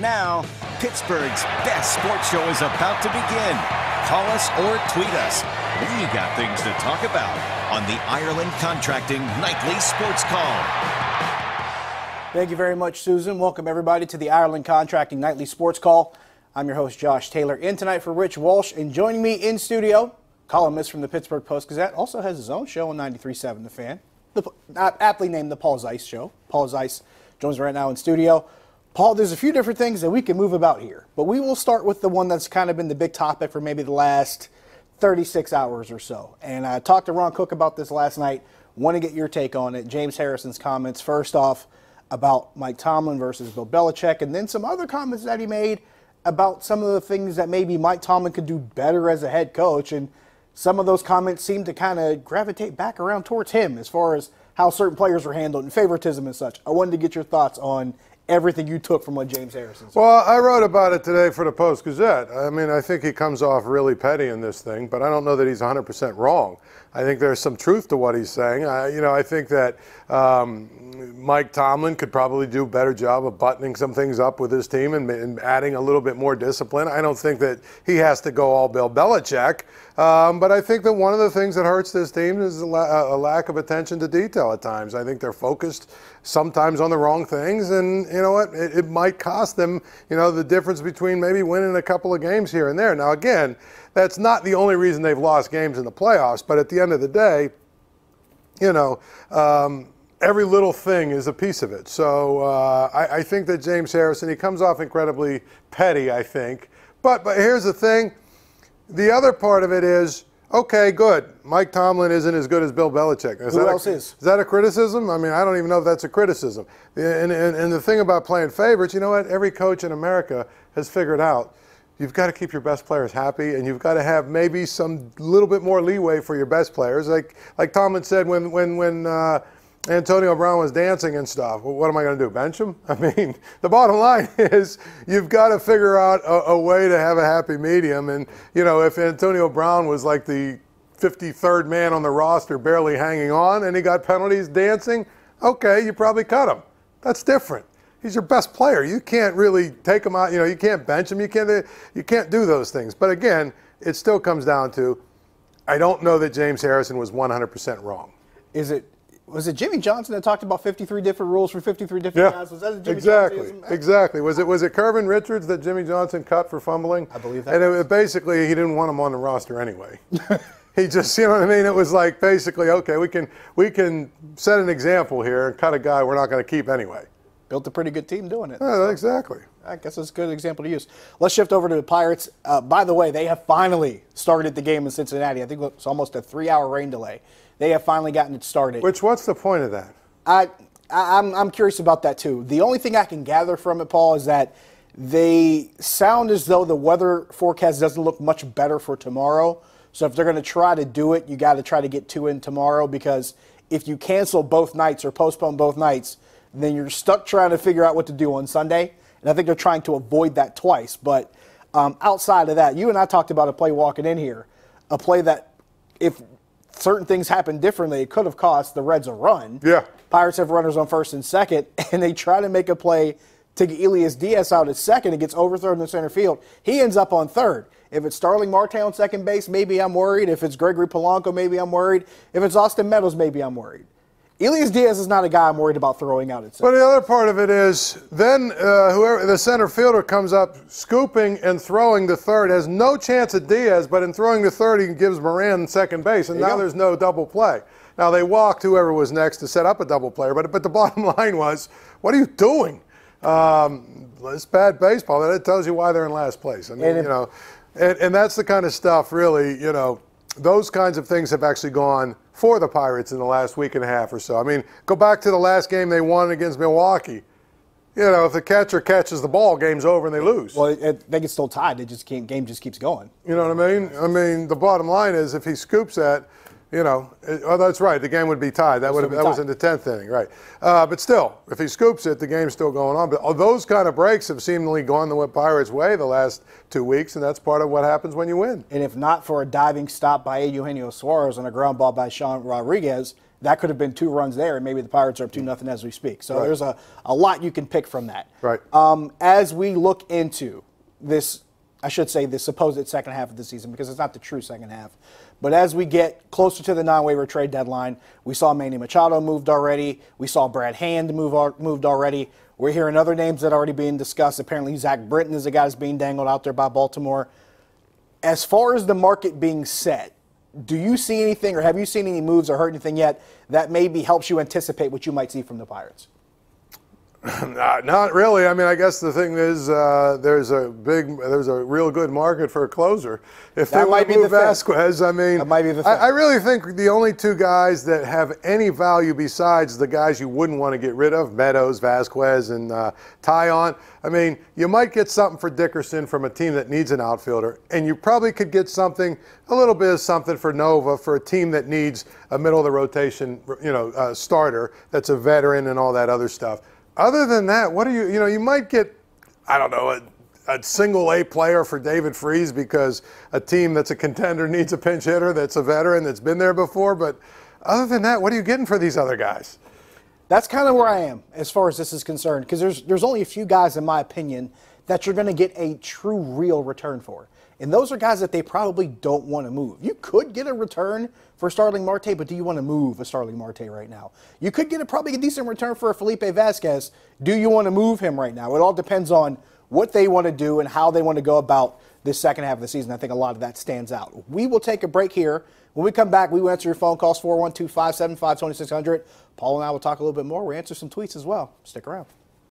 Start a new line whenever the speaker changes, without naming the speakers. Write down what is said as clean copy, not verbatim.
Now, Pittsburgh's best sports show is about to begin. Call us or tweet us. We got things to talk about on the Ireland Contracting Nightly Sports Call.
Thank you very much, Susan. Welcome, everybody, to the Ireland Contracting Nightly Sports Call. I'm your host, Josh Taylor, in tonight for Rich Walsh. And joining me in studio, columnist from the Pittsburgh Post-Gazette, also has his own show on 93.7 The Fan, aptly named the Paul Zeise Show. Paul Zeise joins me right now in studio. Paul, there's a few different things that we can move about here, but we will start with the one that's kind of been the big topic for maybe the last 36 hours or so. And I talked to Ron Cook about this last night. Want to get your take on it. James Harrison's comments, first off, about Mike Tomlin versus Bill Belichick, and then some other comments that he made about some of the things that maybe Mike Tomlin could do better as a head coach. And some of those comments seem to kind of gravitate back around towards him as far as how certain players are handled and favoritism and such. I wanted to get your thoughts on everything you took from what James Harrison said.
Well, I wrote about it today for the Post-Gazette. I mean, I think he comes off really petty in this thing, but I don't know that he's 100% wrong. I think there's some truth to what he's saying. I think that Mike Tomlin could probably do a better job of buttoning some things up with his team and adding a little bit more discipline. I don't think that he has to go all Bill Belichick, but I think that one of the things that hurts this team is a lack of attention to detail at times. I think they're focused sometimes on the wrong things, and you know what? It might cost them, the difference between maybe winning a couple of games here and there. Now, again, that's not the only reason they've lost games in the playoffs, but at the end of the day, every little thing is a piece of it. So I think that James Harrison, he comes off incredibly petty, I think. But here's the thing. The other part of it is, okay, good. Mike Tomlin isn't as good as Bill Belichick.
Who else is?
Is that a criticism? I mean, I don't even know if that's a criticism. And the thing about playing favorites, you know what? Every coach in America has figured out you've got to keep your best players happy, and you've got to have maybe some little bit more leeway for your best players. Like Tomlin said when Antonio Brown was dancing and stuff. Well, what am I going to do, bench him? I mean, the bottom line is you've got to figure out a way to have a happy medium. And, if Antonio Brown was like the 53rd man on the roster barely hanging on and he got penalties dancing, okay, you probably cut him. That's different. He's your best player. You can't really take him out. You can't bench him. You can't do those things. But, again, it still comes down to I don't know that James Harrison was 100% wrong.
Was it Jimmy Johnson that talked about 53 different rules for 53 different guys? Was that Jimmy Johnson?
Exactly. Was it Kirvin Richards that Jimmy Johnson cut for fumbling?
I believe that.
And basically, he didn't want him on the roster anyway. He just, you know what I mean? It was like basically, okay, we can set an example here and cut a guy we're not going to keep anyway.
Built a pretty good team doing it.
Yeah, exactly.
I guess that's a good example to use. Let's shift over to the Pirates. By the way, they have finally started the game in Cincinnati. I think it's almost a 3-hour rain delay. They have finally gotten it started.
What's the point of that?
I'm curious about that, too. The only thing I can gather from it, Paul, is that they sound as though the weather forecast doesn't look much better for tomorrow. So if they're going to try to do it, you got to try to get 2 in tomorrow, because if you cancel both nights or postpone both nights, then you're stuck trying to figure out what to do on Sunday. And I think they're trying to avoid that twice. But outside of that, you and I talked about a play walking in here, a play that if certain things happened differently, it could have cost the Reds a run.
Yeah.
Pirates have runners on first and second, and they try to make a play to get Elias Diaz out at second. It gets overthrown in the center field. He ends up on third. If it's Starling Marte on second base, maybe I'm worried. If it's Gregory Polanco, maybe I'm worried. If it's Austin Meadows, maybe I'm worried. Elias Diaz is not a guy I'm worried about throwing out at second.
But the other part of it is then whoever the center fielder comes up scooping and throwing to third has no chance at Diaz, but in throwing to third he gives Moran second base, and now there's no double play. Now they walked whoever was next to set up a double player, but the bottom line was, what are you doing? It's bad baseball. That tells you why they're in last place. I mean, and that's the kind of stuff really, those kinds of things have actually gone for the Pirates in the last week and a half or so. I mean, go back to the last game they won against Milwaukee. If the catcher catches the ball, game's over and they lose.
Well, they get still tied. Game just keeps going.
You know what I mean? I mean, the bottom line is if he scoops that, that's right. The game would be tied. That was in the 10th inning, right? But still, if he scoops it, the game's still going on. But those kind of breaks have seemingly gone the Pirates' way the last 2 weeks, and that's part of what happens when you win.
And if not for a diving stop by Eugenio Suarez and a ground ball by Sean Rodriguez, that could have been 2 runs there, and maybe the Pirates are up 2-0 as we speak. So there's a lot you can pick from that.
Right.
As we look into this, I should say the supposed second half of the season, because it's not the true second half, but as we get closer to the non-waiver trade deadline, we saw Manny Machado moved already. We saw Brad Hand moved already. We're hearing other names that are already being discussed. Apparently Zach Britton is the guy that's being dangled out there by Baltimore. As far as the market being set, do you see anything, or have you seen any moves or heard anything yet that maybe helps you anticipate what you might see from the Pirates?
Not really. I mean, I guess the thing is, there's a real good market for a closer. If they want to move Vasquez, I mean,
that might be the thing.
I really think the only 2 guys that have any value besides the guys you wouldn't want to get rid of, Meadows, Vasquez, and Tyon. I mean, you might get something for Dickerson from a team that needs an outfielder, and you probably could get something, a little bit of something for Nova for a team that needs a middle of the rotation, starter that's a veteran and all that other stuff. Other than that, what do you might get, I don't know, a single A player for David Freese because a team that's a contender needs a pinch hitter that's a veteran that's been there before. But other than that, what are you getting for these other guys?
That's kind of where I am as far as this is concerned, because there's only a few guys, in my opinion, that you're going to get a true, real return for. And those are guys that they probably don't want to move. You could get a return for Starling Marte, but do you want to move a Starling Marte right now? You could get probably a decent return for a Felipe Vasquez. Do you want to move him right now? It all depends on what they want to do and how they want to go about this second half of the season. I think a lot of that stands out. We will take a break here. When we come back, we will answer your phone calls, 412-575-2600. Paul and I will talk a little bit more. We'll answer some tweets as well. Stick around.